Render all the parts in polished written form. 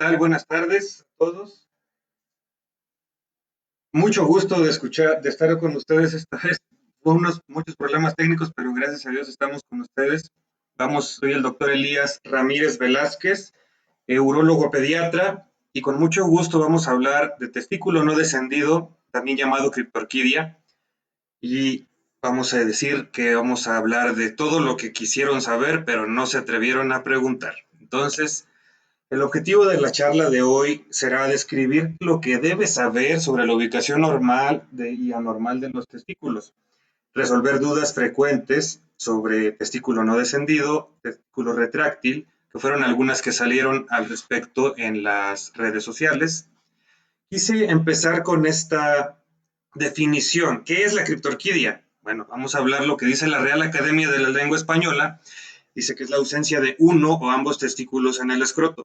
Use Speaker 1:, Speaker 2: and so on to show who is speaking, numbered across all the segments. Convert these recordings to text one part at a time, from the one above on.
Speaker 1: tal? Buenas tardes a todos. Mucho gusto de escuchar, de estar con ustedes esta vez. Hubo muchos problemas técnicos, pero gracias a Dios estamos con ustedes. Soy el doctor Elías Ramírez Velázquez, urólogo pediatra, y con mucho gusto vamos a hablar de testículo no descendido, también llamado criptorquidia, y vamos a decir que vamos a hablar de todo lo que quisieron saber, pero no se atrevieron a preguntar. Entonces, el objetivo de la charla de hoy será describir lo que debes saber sobre la ubicación normal y anormal de los testículos, resolver dudas frecuentes sobre testículo no descendido, testículo retráctil, que fueron algunas que salieron al respecto en las redes sociales. Quise empezar con esta definición. ¿Qué es la criptorquidia? Bueno, vamos a hablar lo que dice la Real Academia de la Lengua Española. Dice que es la ausencia de uno o ambos testículos en el escroto.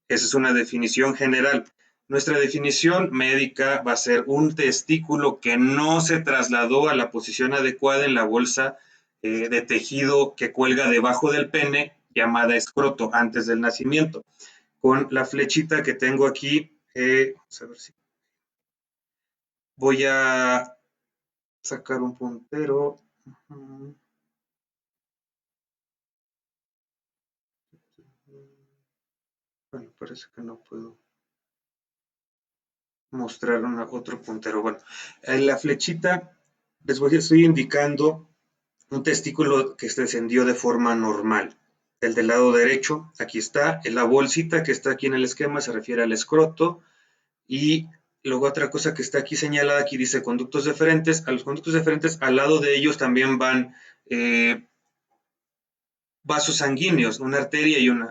Speaker 1: Esa es una definición general. Nuestra definición médica va a ser un testículo que no se trasladó a la posición adecuada en la bolsa de tejido que cuelga debajo del pene, llamada escroto, antes del nacimiento. Con la flechita que tengo aquí, vamos a ver si voy a sacar un puntero. Bueno, parece que no puedo mostrar otro puntero. Bueno, en la flechita estoy indicando un testículo que se descendió de forma normal. El del lado derecho, aquí está, en la bolsita que está aquí en el esquema se refiere al escroto, y luego otra cosa que está aquí señalada, aquí dice conductos deferentes. A los conductos deferentes, al lado de ellos también van vasos sanguíneos,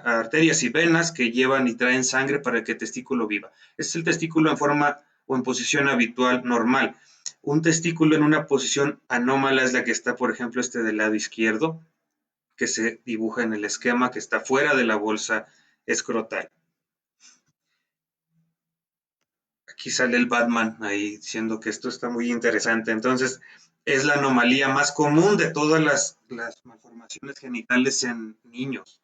Speaker 1: arterias y venas que llevan y traen sangre para que el testículo viva. Este es el testículo en forma o en posición habitual normal. Un testículo en una posición anómala es la que está, por ejemplo, del lado izquierdo, que se dibuja en el esquema, que está fuera de la bolsa escrotal. Aquí sale el Batman ahí diciendo que esto está muy interesante. Entonces, es la anomalía más común de todas las malformaciones genitales en niños.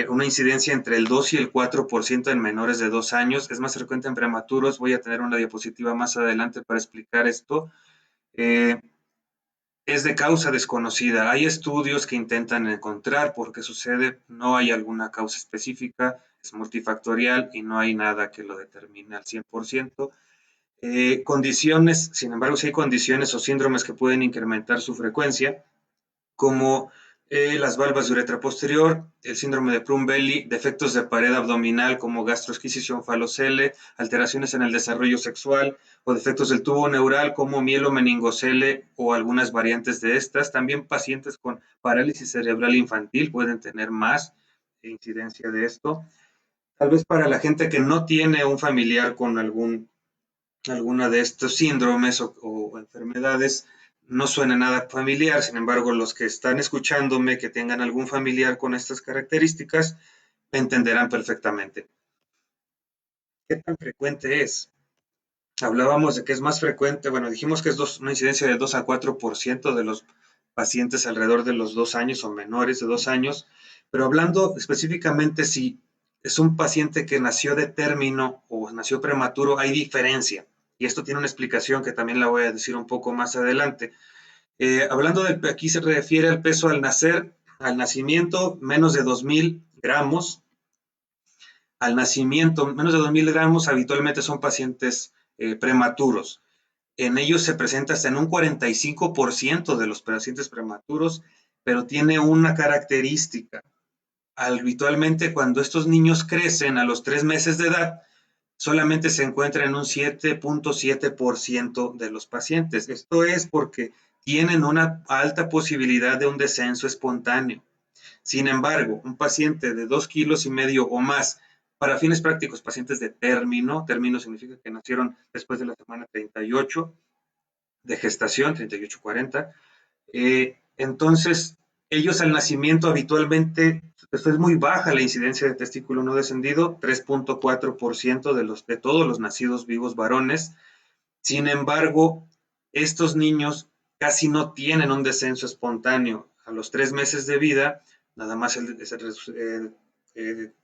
Speaker 1: Una incidencia entre el 2 y el 4% en menores de 2 años. Es más frecuente en prematuros. Voy a tener una diapositiva más adelante para explicar esto. Es de causa desconocida. Hay estudios que intentan encontrar por qué sucede. No hay alguna causa específica. Es multifactorial y no hay nada que lo determine al 100%. Condiciones, sin embargo, sí hay condiciones o síndromes que pueden incrementar su frecuencia, como las valvas de uretra posterior, el síndrome de Plum-Belly, defectos de pared abdominal como gastroesquisición falocele, alteraciones en el desarrollo sexual o defectos del tubo neural como mielomeningocele o algunas variantes de estas. También pacientes con parálisis cerebral infantil pueden tener más incidencia de esto. Tal vez para la gente que no tiene un familiar con alguna de estos síndromes o enfermedades, no suena nada familiar. Sin embargo, los que están escuchándome que tengan algún familiar con estas características me entenderán perfectamente. ¿Qué tan frecuente es? Hablábamos de que es más frecuente, bueno, dijimos que es una incidencia de 2 a 4% de los pacientes alrededor de los 2 años o menores de 2 años, pero hablando específicamente si es un paciente que nació de término o nació prematuro, hay diferencia. Y esto tiene una explicación que también la voy a decir un poco más adelante. Hablando de, aquí se refiere al peso al nacer, al nacimiento, menos de 2.000 gramos. Al nacimiento, menos de 2.000 gramos habitualmente son pacientes prematuros. En ellos se presenta hasta en un 45% de los pacientes prematuros, pero tiene una característica. Habitualmente cuando estos niños crecen a los 3 meses de edad, solamente se encuentra en un 7.7% de los pacientes. Esto es porque tienen una alta posibilidad de un descenso espontáneo. Sin embargo, un paciente de 2,5 kilos o más, para fines prácticos, pacientes de término significa que nacieron después de la semana 38 de gestación, 38-40, entonces ellos al nacimiento habitualmente, pues es muy baja la incidencia de testículo no descendido, 3.4% de todos los nacidos vivos varones. Sin embargo, estos niños casi no tienen un descenso espontáneo. A los 3 meses de vida, nada más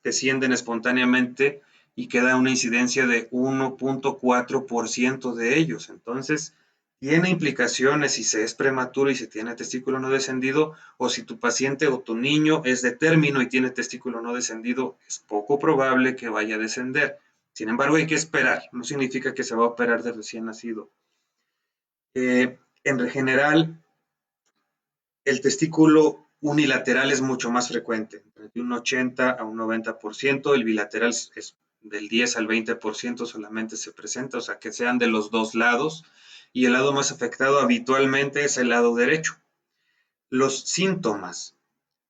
Speaker 1: descienden espontáneamente y queda una incidencia de 1.4% de ellos. Entonces, tiene implicaciones si se es prematuro y se tiene testículo no descendido, o si tu paciente o tu niño es de término y tiene testículo no descendido, es poco probable que vaya a descender. Sin embargo, hay que esperar, no significa que se va a operar de recién nacido. En general, el testículo unilateral es mucho más frecuente, de un 80 a un 90%, el bilateral es del 10 al 20% solamente se presenta, o sea, que sean de los dos lados, y el lado más afectado habitualmente es el lado derecho. Los síntomas,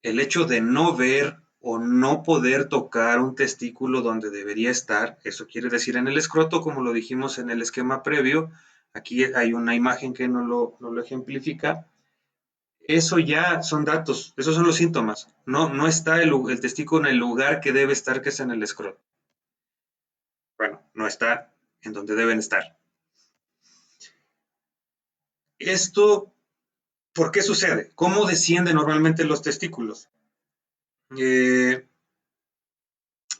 Speaker 1: el hecho de no ver o no poder tocar un testículo donde debería estar, eso quiere decir en el escroto, como lo dijimos en el esquema previo, aquí hay una imagen que no lo ejemplifica, eso ya son datos, esos son los síntomas. No está el testículo en el lugar que debe estar, que es en el escroto. Bueno, no está en donde deben estar. Esto, ¿por qué sucede? ¿Cómo descienden normalmente los testículos?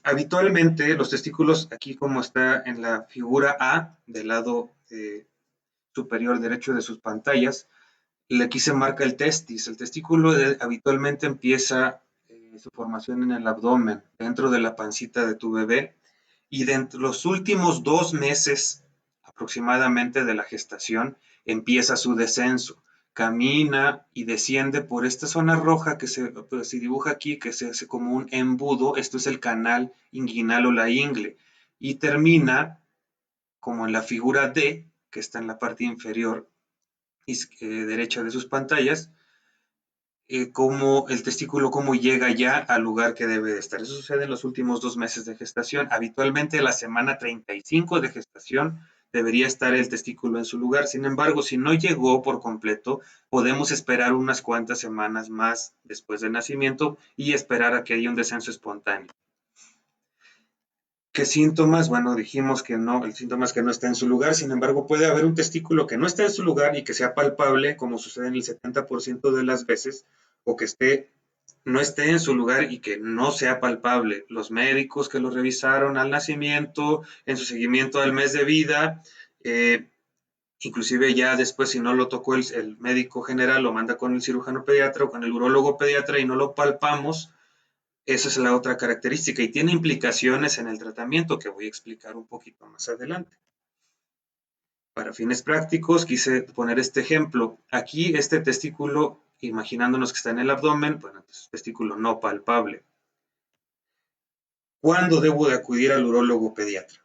Speaker 1: Habitualmente los testículos, aquí como está en la figura A, del lado superior derecho de sus pantallas, aquí se marca el testis. El testículo habitualmente empieza su formación en el abdomen, dentro de la pancita de tu bebé, y dentro de los últimos 2 meses aproximadamente de la gestación empieza su descenso. Camina y desciende por esta zona roja que se dibuja aquí, que se hace como un embudo. Esto es el canal inguinal o la ingle, y termina como en la figura D, que está en la parte inferior derecha de sus pantallas, cómo el testículo cómo llega ya al lugar que debe de estar. Eso sucede en los últimos 2 meses de gestación. Habitualmente la semana 35 de gestación debería estar el testículo en su lugar. Sin embargo, si no llegó por completo, podemos esperar unas cuantas semanas más después del nacimiento y esperar a que haya un descenso espontáneo. ¿Qué síntomas? Bueno, dijimos que no, el síntoma es que no está en su lugar. Sin embargo, puede haber un testículo que no está en su lugar y que sea palpable, como sucede en el 70% de las veces, o que no esté en su lugar y que no sea palpable. Los médicos que lo revisaron al nacimiento, en su seguimiento al mes de vida, inclusive ya después, si no lo tocó el médico general, lo manda con el cirujano pediatra o con el urólogo pediatra y no lo palpamos. Esa es la otra característica y tiene implicaciones en el tratamiento que voy a explicar un poquito más adelante. Para fines prácticos quise poner este ejemplo. Aquí este testículo, imaginándonos que está en el abdomen, bueno, es testículo no palpable. ¿Cuándo debo de acudir al urólogo pediatra?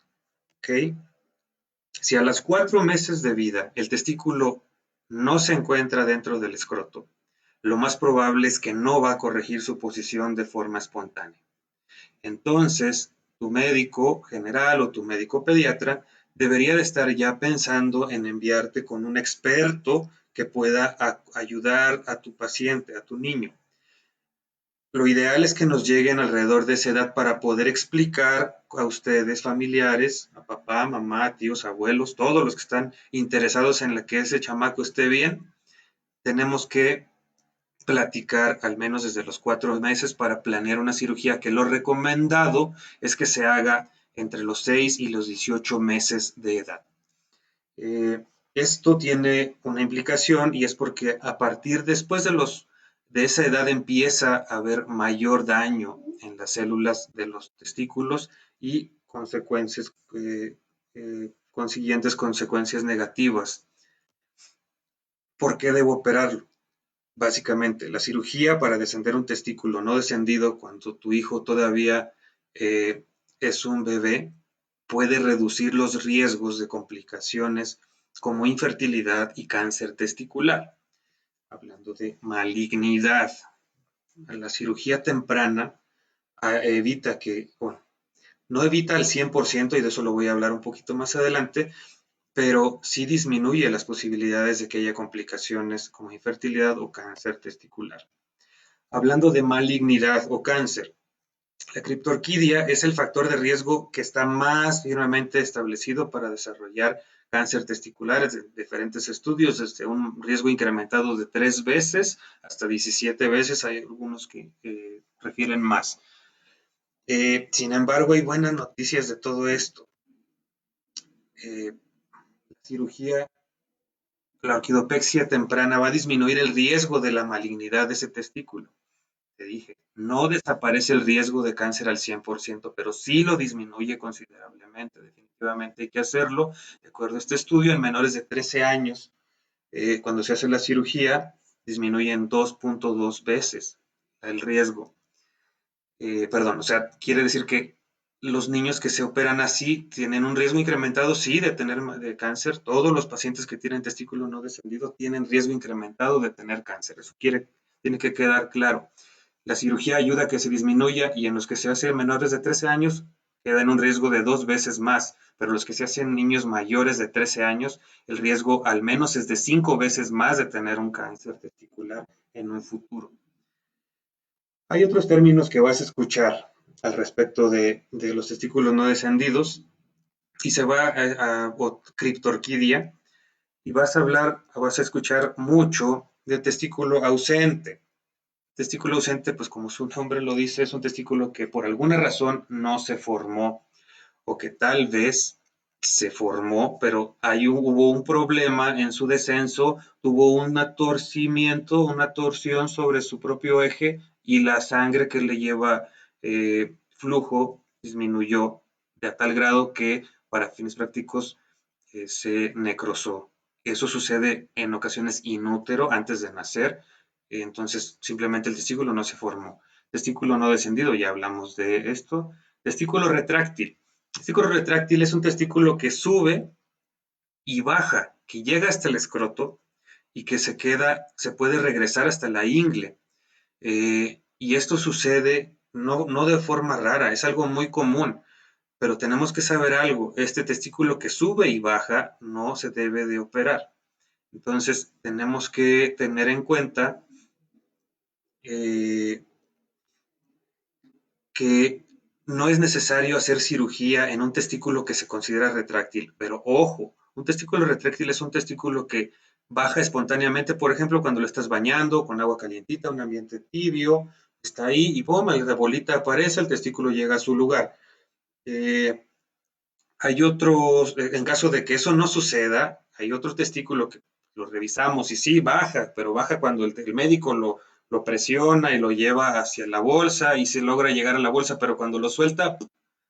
Speaker 1: ¿Okay? Si a los 4 meses de vida el testículo no se encuentra dentro del escroto, lo más probable es que no va a corregir su posición de forma espontánea. Entonces, tu médico general o tu médico pediatra debería de estar ya pensando en enviarte con un experto que pueda ayudar a tu paciente, a tu niño. Lo ideal es que nos lleguen alrededor de esa edad para poder explicar a ustedes, familiares, a papá, mamá, tíos, abuelos, todos los que están interesados en que ese chamaco esté bien. Tenemos que platicar al menos desde los 4 meses para planear una cirugía, que lo recomendado es que se haga entre los 6 y los 18 meses de edad. Esto tiene una implicación y es porque a partir después de esa edad empieza a haber mayor daño en las células de los testículos y consiguientes consecuencias negativas. ¿Por qué debo operarlo? Básicamente, la cirugía para descender un testículo no descendido cuando tu hijo todavía es un bebé puede reducir los riesgos de complicaciones como infertilidad y cáncer testicular. Hablando de malignidad, la cirugía temprana evita bueno, no evita al 100%, y de eso lo voy a hablar un poquito más adelante, pero sí disminuye las posibilidades de que haya complicaciones como infertilidad o cáncer testicular. Hablando de malignidad o cáncer, la criptorquidia es el factor de riesgo que está más firmemente establecido para desarrollar cáncer testicular en diferentes estudios, desde un riesgo incrementado de 3 veces hasta 17 veces, hay algunos que refieren más. Sin embargo, hay buenas noticias de todo esto. La cirugía, la orquidopexia temprana va a disminuir el riesgo de la malignidad de ese testículo. Te dije, no desaparece el riesgo de cáncer al 100%, pero sí lo disminuye considerablemente. Definitivamente hay que hacerlo. De acuerdo a este estudio, en menores de 13 años, cuando se hace la cirugía, disminuye en 2.2 veces el riesgo. Perdón, o sea, quiere decir que los niños que se operan así tienen un riesgo incrementado, sí, de tener de cáncer. Todos los pacientes que tienen testículo no descendido tienen riesgo incrementado de tener cáncer. Eso tiene que quedar claro. La cirugía ayuda a que se disminuya y en los que se hacen menores de 13 años queda en un riesgo de 2 veces más, pero los que se hacen niños mayores de 13 años, el riesgo al menos es de 5 veces más de tener un cáncer testicular en un futuro. Hay otros términos que vas a escuchar al respecto de los testículos no descendidos y se va a criptorquidia y vas a escuchar mucho de testículo ausente. Testículo ausente, pues como su nombre lo dice, es un testículo que por alguna razón no se formó o que tal vez se formó, pero ahí hubo un problema en su descenso, tuvo un torcimiento, una torsión sobre su propio eje y la sangre que le lleva flujo disminuyó de a tal grado que para fines prácticos se necrosó. Eso sucede en ocasiones inútero antes de nacer, entonces simplemente el testículo no se formó. Testículo no descendido, ya hablamos de esto. Testículo retráctil. Testículo retráctil es un testículo que sube y baja, que llega hasta el escroto y que se puede regresar hasta la ingle. Y esto sucede no de forma rara, es algo muy común, pero tenemos que saber algo, este testículo que sube y baja no se debe de operar. Entonces tenemos que tener en cuenta eh, que no es necesario hacer cirugía en un testículo que se considera retráctil, pero ojo, un testículo retráctil es un testículo que baja espontáneamente, por ejemplo, cuando lo estás bañando con agua calientita, un ambiente tibio, está ahí y ¡pum! La bolita aparece, el testículo llega a su lugar. Eh, Hay otros, en caso de que eso no suceda, hay otro testículo que lo revisamos y sí baja, pero baja cuando el médico lo presiona y lo lleva hacia la bolsa y se logra llegar a la bolsa, pero cuando lo suelta,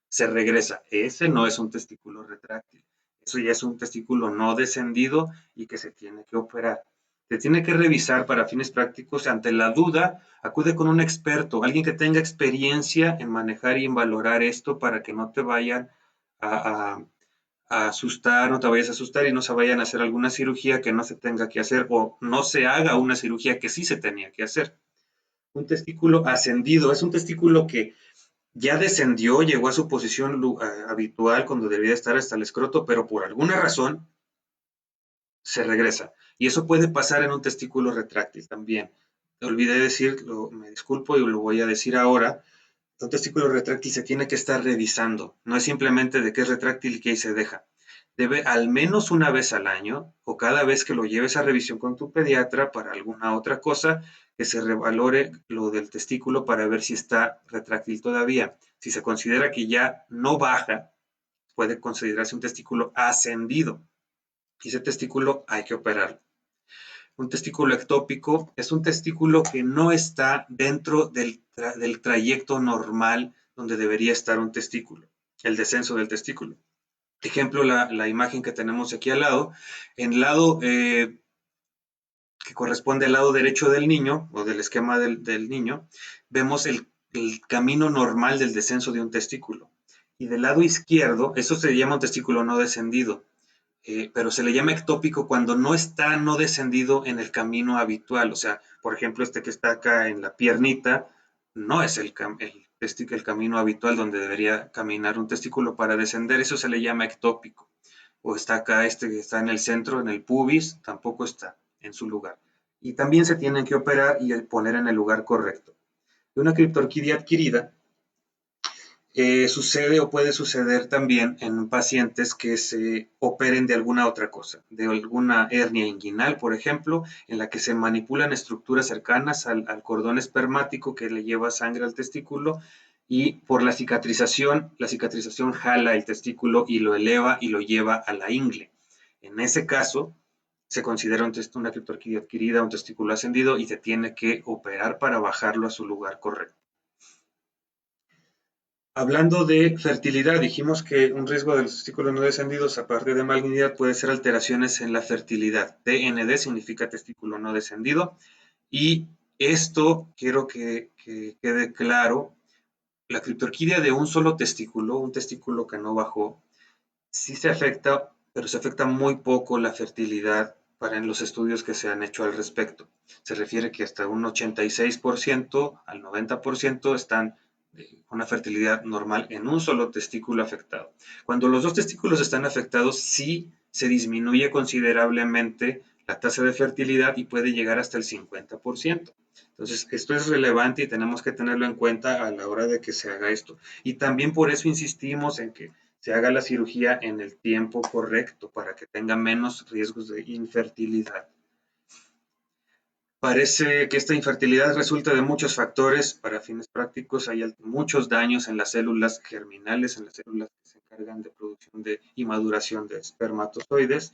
Speaker 1: se regresa. Ese no es un testículo retráctil. Eso ya es un testículo no descendido y que se tiene que operar. Se tiene que revisar para fines prácticos. Ante la duda, acude con un experto, alguien que tenga experiencia en manejar y en valorar esto para que no te vayan a, a asustar, no te vayas a asustar y no se vayan a hacer alguna cirugía que no se tenga que hacer o no se haga una cirugía que sí se tenía que hacer. Un testículo ascendido es un testículo que ya descendió, llegó a su posición habitual cuando debía estar hasta el escroto, pero por alguna razón se regresa. Y eso puede pasar en un testículo retráctil también. Te olvidé decirlo, me disculpo y lo voy a decir ahora. Un testículo retráctil se tiene que estar revisando. No es simplemente de que es retráctil y que ahí se deja. Debe al menos una vez al año o cada vez que lo lleves a revisión con tu pediatra para alguna otra cosa, que se revalore lo del testículo para ver si está retráctil todavía. Si se considera que ya no baja, puede considerarse un testículo ascendido. Y ese testículo hay que operarlo. Un testículo ectópico es un testículo que no está dentro del trayecto normal donde debería estar un testículo, el descenso del testículo. Ejemplo, la imagen que tenemos aquí al lado. En el lado que corresponde al lado derecho del niño o del esquema del niño, vemos el camino normal del descenso de un testículo. Y del lado izquierdo, eso se llama un testículo no descendido, pero se le llama ectópico cuando no está no descendido en el camino habitual. O sea, por ejemplo, este que está acá en la piernita, no es el camino habitual donde debería caminar un testículo para descender, eso se le llama ectópico. O está acá este que está en el centro, en el pubis, tampoco está en su lugar. Y también se tienen que operar y poner en el lugar correcto. De una criptorquidia adquirida, sucede o puede suceder también en pacientes que se operen de alguna otra cosa, de alguna hernia inguinal, por ejemplo, en la que se manipulan estructuras cercanas al cordón espermático que le lleva sangre al testículo y por la cicatrización jala el testículo y lo eleva y lo lleva a la ingle. En ese caso, se considera una criptorquidia adquirida, un testículo ascendido y se tiene que operar para bajarlo a su lugar correcto. Hablando de fertilidad, dijimos que un riesgo de los testículos no descendidos, aparte de malignidad, puede ser alteraciones en la fertilidad. TND significa testículo no descendido. Y esto quiero que quede claro. La criptorquidia de un solo testículo, un testículo que no bajó, sí se afecta, pero se afecta muy poco la fertilidad para en los estudios que se han hecho al respecto. Se refiere que hasta un 86% al 90% están con una fertilidad normal en un solo testículo afectado. Cuando los dos testículos están afectados, sí se disminuye considerablemente la tasa de fertilidad y puede llegar hasta el 50%. Entonces, esto es relevante y tenemos que tenerlo en cuenta a la hora de que se haga esto. Y también por eso insistimos en que se haga la cirugía en el tiempo correcto para que tenga menos riesgos de infertilidad. Parece que esta infertilidad resulta de muchos factores. Para fines prácticos hay muchos daños en las células germinales, en las células que se encargan de producción y maduración de espermatozoides.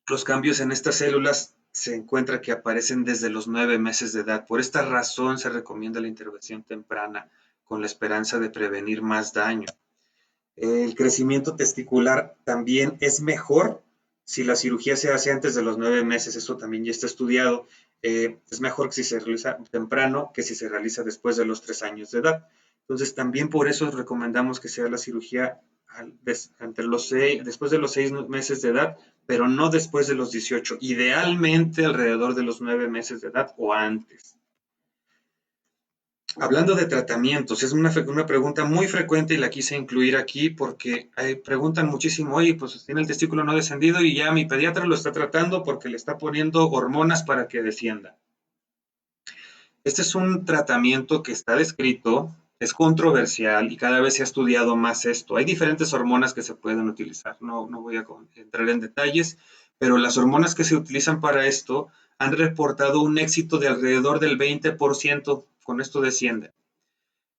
Speaker 1: Los cambios en estas células se encuentra que aparecen desde los 9 meses de edad. Por esta razón se recomienda la intervención temprana con la esperanza de prevenir más daño. El crecimiento testicular también es mejor si la cirugía se hace antes de los 9 meses, eso también ya está estudiado. Es mejor que si se realiza temprano que si se realiza después de los 3 años de edad. Entonces, también por eso recomendamos que sea la cirugía después de los 6 meses de edad, pero no después de los 18, idealmente alrededor de los 9 meses de edad o antes. Hablando de tratamientos, es una pregunta muy frecuente y la quise incluir aquí porque preguntan muchísimo, oye, pues tiene el testículo no descendido y ya mi pediatra lo está tratando porque le está poniendo hormonas para que descienda. Este es un tratamiento que está descrito, es controversial y cada vez se ha estudiado más esto. Hay diferentes hormonas que se pueden utilizar, no voy a entrar en detalles, pero las hormonas que se utilizan para esto han reportado un éxito de alrededor del 20%, con esto desciende.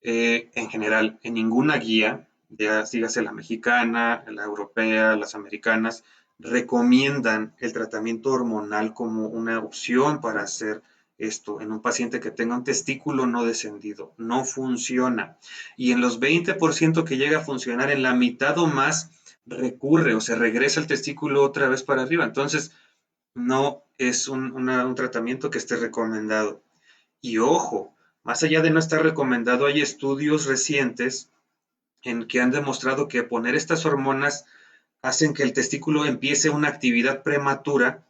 Speaker 1: En general, en ninguna guía, ya dígase la mexicana, la europea, las americanas, recomiendan el tratamiento hormonal como una opción para hacer esto en un paciente que tenga un testículo no descendido. No funciona. Y en los 20% que llega a funcionar, en la mitad o más recurre o se regresa el testículo otra vez para arriba. Entonces, no es un tratamiento que esté recomendado. Y ojo, más allá de no estar recomendado, hay estudios recientes en que han demostrado que poner estas hormonas hacen que el testículo empiece una actividad prematura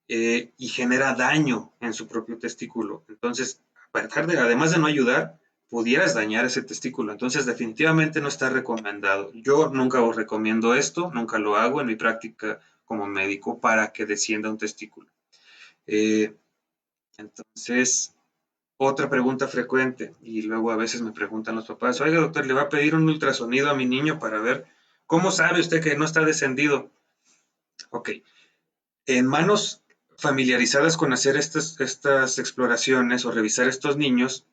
Speaker 1: y genera daño en su propio testículo. Entonces, además de no ayudar, pudieras dañar ese testículo. Entonces, definitivamente no está recomendado. Yo nunca os recomiendo esto, nunca lo hago en mi práctica como médico para que descienda un testículo. Entonces, otra pregunta frecuente, y luego a veces me preguntan los papás, oiga doctor, le va a pedir un ultrasonido a mi niño para ver cómo sabe usted que no está descendido. Ok, en manos familiarizadas con hacer estas exploraciones o revisar estos niños,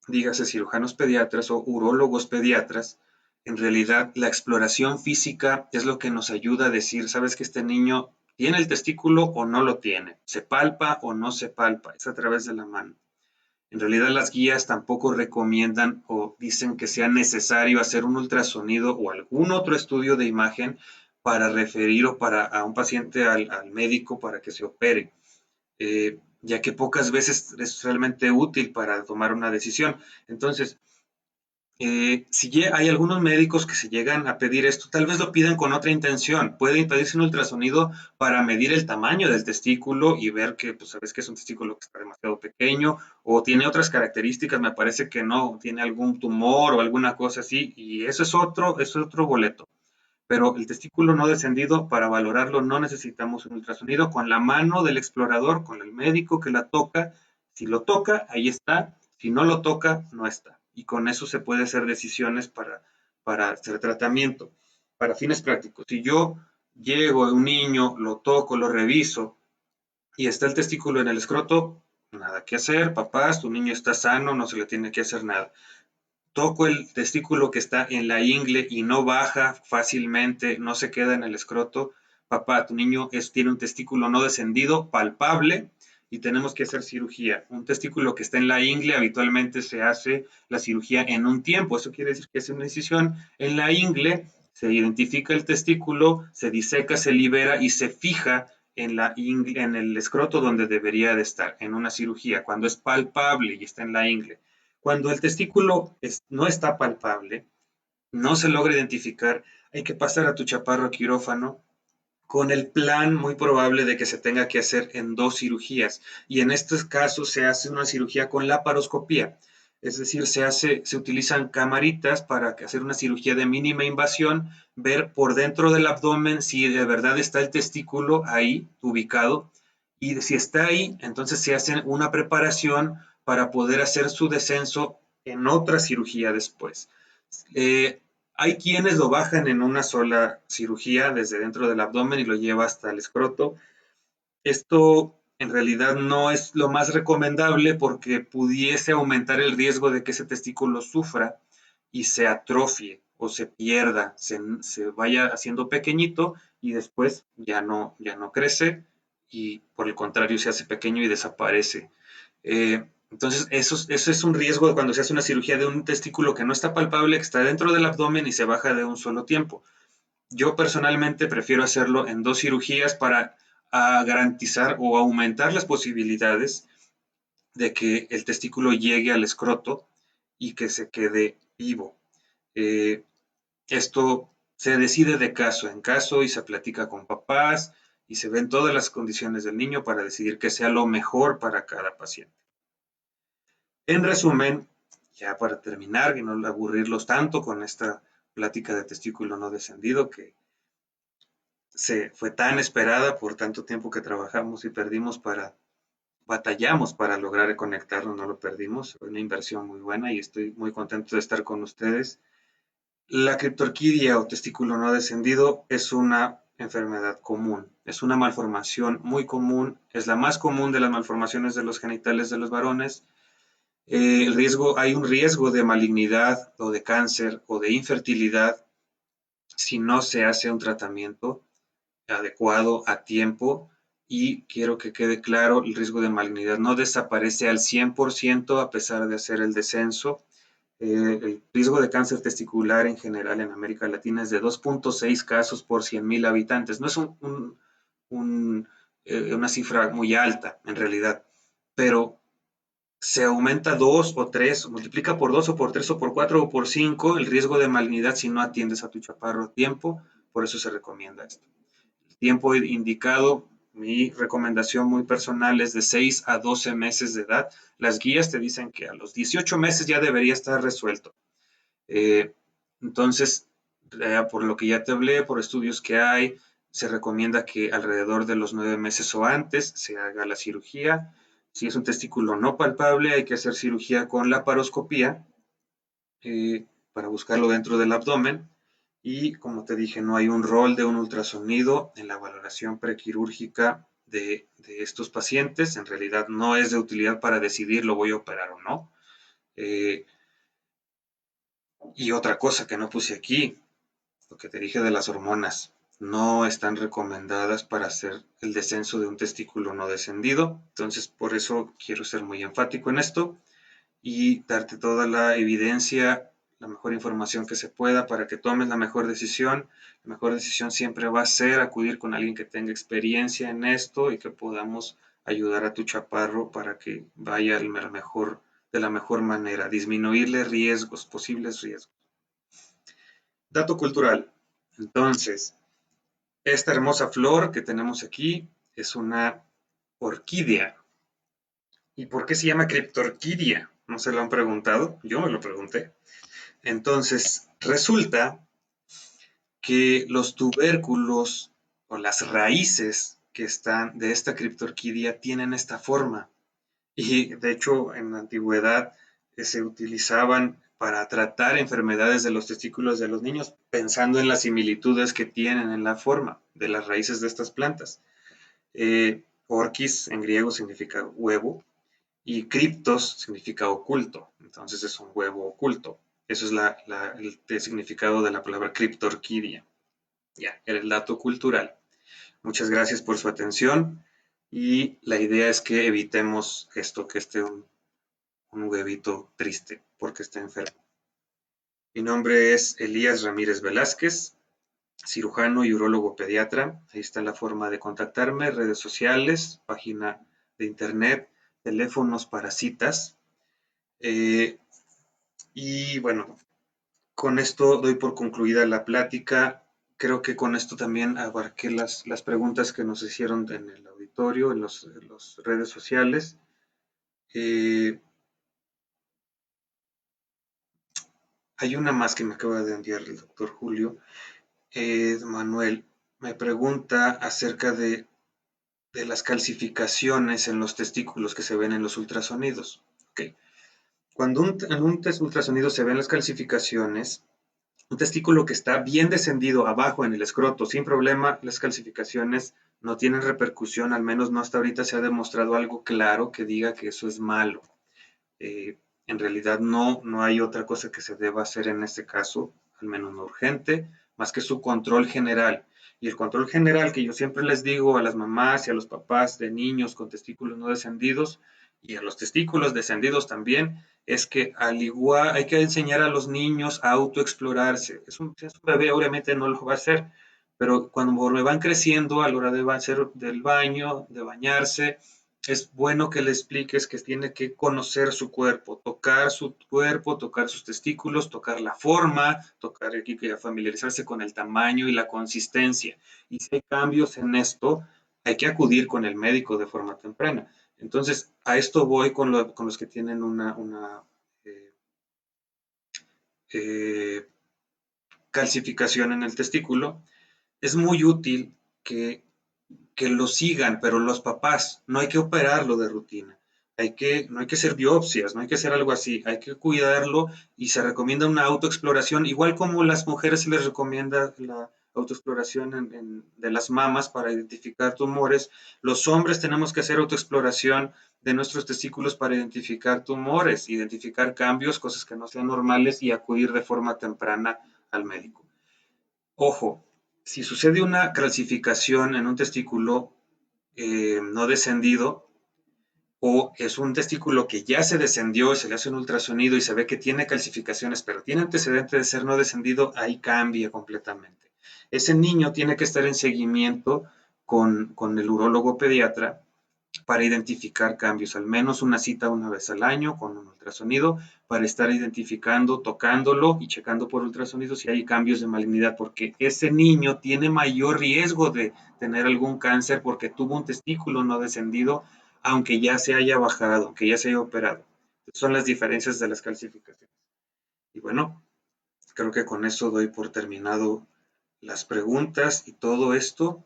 Speaker 1: dígase cirujanos pediatras o urólogos pediatras, en realidad la exploración física es lo que nos ayuda a decir, sabes que este niño tiene el testículo o no lo tiene, se palpa o no se palpa, es a través de la mano. En realidad las guías tampoco recomiendan o dicen que sea necesario hacer un ultrasonido o algún otro estudio de imagen para referir o a un paciente al médico para que se opere, ya que pocas veces es realmente útil para tomar una decisión. Entonces, si hay algunos médicos que se llegan a pedir esto, tal vez lo pidan con otra intención. Puede pedirse un ultrasonido para medir el tamaño del testículo y ver que, pues, sabes que es un testículo que está demasiado pequeño o tiene otras características, me parece que no, tiene algún tumor o alguna cosa así, y eso es otro boleto. Pero el testículo no descendido, para valorarlo no necesitamos un ultrasonido. Con la mano del explorador, con el médico que la toca, si lo toca, ahí está, si no lo toca, no está. Y con eso se puede hacer decisiones para hacer tratamiento. Para fines prácticos, si yo llego a un niño, lo toco, lo reviso y está el testículo en el escroto, nada que hacer, papás, tu niño está sano, no se le tiene que hacer nada. toco el testículo que está en la ingle y no baja fácilmente, no se queda en el escroto, papá, tu niño tiene un testículo no descendido, palpable, y tenemos que hacer cirugía. Un testículo que está en la ingle habitualmente se hace la cirugía en un tiempo. Eso quiere decir que es una incisión en la ingle, se identifica el testículo, se diseca, se libera y se fija en, en el escroto donde debería de estar, en una cirugía, cuando es palpable y está en la ingle. Cuando el testículo no está palpable, no se logra identificar, hay que pasar a tu chaparro quirófano con el plan muy probable de que se tenga que hacer en 2 cirugías. Y en estos casos se hace una cirugía con laparoscopía. Es decir, se utilizan camaritas para hacer una cirugía de mínima invasión, ver por dentro del abdomen si de verdad está el testículo ahí ubicado. Y si está ahí, entonces se hace una preparación para poder hacer su descenso en otra cirugía después. Eh, Hay quienes lo bajan en una sola cirugía desde dentro del abdomen y lo lleva hasta el escroto. Esto en realidad no es lo más recomendable porque pudiese aumentar el riesgo de que ese testículo sufra y se atrofie o se pierda, se vaya haciendo pequeñito y después ya no crece y por el contrario se hace pequeño y desaparece. Entonces, eso es un riesgo cuando se hace una cirugía de un testículo que no está palpable, que está dentro del abdomen y se baja de un solo tiempo. Yo personalmente prefiero hacerlo en 2 cirugías para garantizar o aumentar las posibilidades de que el testículo llegue al escroto y que se quede vivo. Eh, Esto se decide de caso en caso y se platica con papás y se ven todas las condiciones del niño para decidir qué sea lo mejor para cada paciente. En resumen, ya para terminar y no aburrirlos tanto con esta plática de testículo no descendido que fue tan esperada por tanto tiempo que trabajamos y batallamos para lograr conectarlo, no lo perdimos, fue una inversión muy buena y estoy muy contento de estar con ustedes. La criptorquidia o testículo no descendido es una enfermedad común, es una malformación muy común, es la más común de las malformaciones de los genitales de los varones. Hay un riesgo de malignidad o de cáncer o de infertilidad si no se hace un tratamiento adecuado a tiempo. Y quiero que quede claro, el riesgo de malignidad no desaparece al 100% a pesar de hacer el descenso. El riesgo de cáncer testicular en general en América Latina es de 2.6 casos por 100.000 habitantes. No es una cifra muy alta en realidad, pero se aumenta 2 o 3, multiplica por 2 o por 3 o por 4 o por 5 el riesgo de malignidad si no atiendes a tu chaparro a tiempo. Por eso se recomienda esto. El tiempo indicado, mi recomendación muy personal es de 6 a 12 meses de edad. Las guías te dicen que a los 18 meses ya debería estar resuelto. Entonces, por lo que ya te hablé, por estudios que hay, se recomienda que alrededor de los 9 meses o antes se haga la cirugía. Si es un testículo no palpable, hay que hacer cirugía con laparoscopía para buscarlo dentro del abdomen. Y como te dije, no hay un rol de un ultrasonido en la valoración prequirúrgica de estos pacientes. En realidad no es de utilidad para decidir lo voy a operar o no. Y otra cosa que no puse aquí, lo que te dije de las hormonas, no están recomendadas para hacer el descenso de un testículo no descendido. Entonces, por eso quiero ser muy enfático en esto y darte toda la evidencia, la mejor información que se pueda para que tomes la mejor decisión. La mejor decisión siempre va a ser acudir con alguien que tenga experiencia en esto y que podamos ayudar a tu chaparro para que vaya de la mejor manera, disminuirle riesgos, posibles riesgos. Dato cultural. Entonces, esta hermosa flor que tenemos aquí es una orquídea. ¿Y por qué se llama criptorquidia? ¿No se lo han preguntado? Yo me lo pregunté. Entonces, resulta que los tubérculos o las raíces que están de esta criptorquidia tienen esta forma. Y de hecho, en la antigüedad se utilizaban para tratar enfermedades de los testículos de los niños, pensando en las similitudes que tienen en la forma de las raíces de estas plantas. Orquis en griego significa huevo y criptos significa oculto, entonces es un huevo oculto. Eso es el significado de la palabra criptorquidia. Ya, era el dato cultural. Muchas gracias por su atención y la idea es que evitemos esto, que esté un huevito triste porque está enfermo. Mi nombre es Elías Ramírez Velázquez, cirujano y urólogo pediatra. Ahí está la forma de contactarme, redes sociales, página de internet, teléfonos para citas. Y bueno, con esto doy por concluida la plática. Creo que con esto también abarqué las preguntas que nos hicieron en el auditorio, en las redes sociales. Hay una más que me acaba de enviar el doctor Julio. Manuel me pregunta acerca de las calcificaciones en los testículos que se ven en los ultrasonidos. Okay. Cuando en un ultrasonido se ven las calcificaciones, un testículo que está bien descendido abajo en el escroto sin problema, las calcificaciones no tienen repercusión, al menos no hasta ahorita se ha demostrado algo claro que diga que eso es malo. En realidad no hay otra cosa que se deba hacer en este caso, al menos no urgente, más que su control general. Y el control general que yo siempre les digo a las mamás y a los papás de niños con testículos no descendidos y a los testículos descendidos también, es que al igual hay que enseñar a los niños a autoexplorarse. Si es un bebé, obviamente no lo va a hacer, pero cuando van creciendo, a la hora de hacer del baño, de bañarse, es bueno que le expliques que tiene que conocer su cuerpo, tocar sus testículos, tocar la forma, tocar aquí, familiarizarse con el tamaño y la consistencia. Y si hay cambios en esto, hay que acudir con el médico de forma temprana. Entonces, a esto voy con los que tienen una eh, eh, calcificación en el testículo. Es muy útil que lo sigan, pero los papás, no hay que operarlo de rutina. No hay que hacer biopsias, no hay que hacer algo así, hay que cuidarlo y se recomienda una autoexploración, igual como las mujeres se les recomienda la autoexploración de las mamas para identificar tumores, los hombres tenemos que hacer autoexploración de nuestros testículos para identificar tumores, identificar cambios, cosas que no sean normales y acudir de forma temprana al médico. Ojo, si sucede una calcificación en un testículo no descendido o es un testículo que ya se descendió, se le hace un ultrasonido y se ve que tiene calcificaciones, pero tiene antecedente de ser no descendido, ahí cambia completamente. Ese niño tiene que estar en seguimiento con el urólogo pediatra para identificar cambios, al menos una cita una vez al año con un ultrasonido para estar identificando, tocándolo y checando por ultrasonido si hay cambios de malignidad, porque ese niño tiene mayor riesgo de tener algún cáncer porque tuvo un testículo no descendido, aunque ya se haya bajado, aunque ya se haya operado. Son las diferencias de las calcificaciones. Y bueno, creo que con eso doy por terminado las preguntas y todo esto.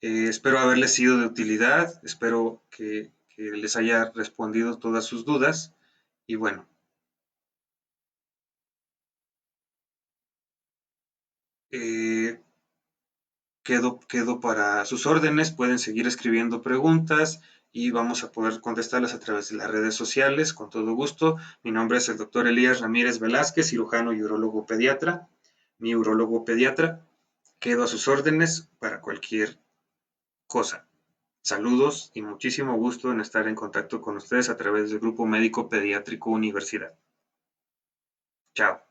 Speaker 1: Espero haberles sido de utilidad, espero que les haya respondido todas sus dudas y bueno, eh, quedo para sus órdenes, pueden seguir escribiendo preguntas y vamos a poder contestarlas a través de las redes sociales con todo gusto. Mi nombre es el doctor Elías Ramírez Velázquez, cirujano y urólogo pediatra, mi urólogo pediatra. Quedo a sus órdenes para cualquier cosa. Saludos y muchísimo gusto en estar en contacto con ustedes a través del Grupo Médico Pediátrico Universidad. Chao.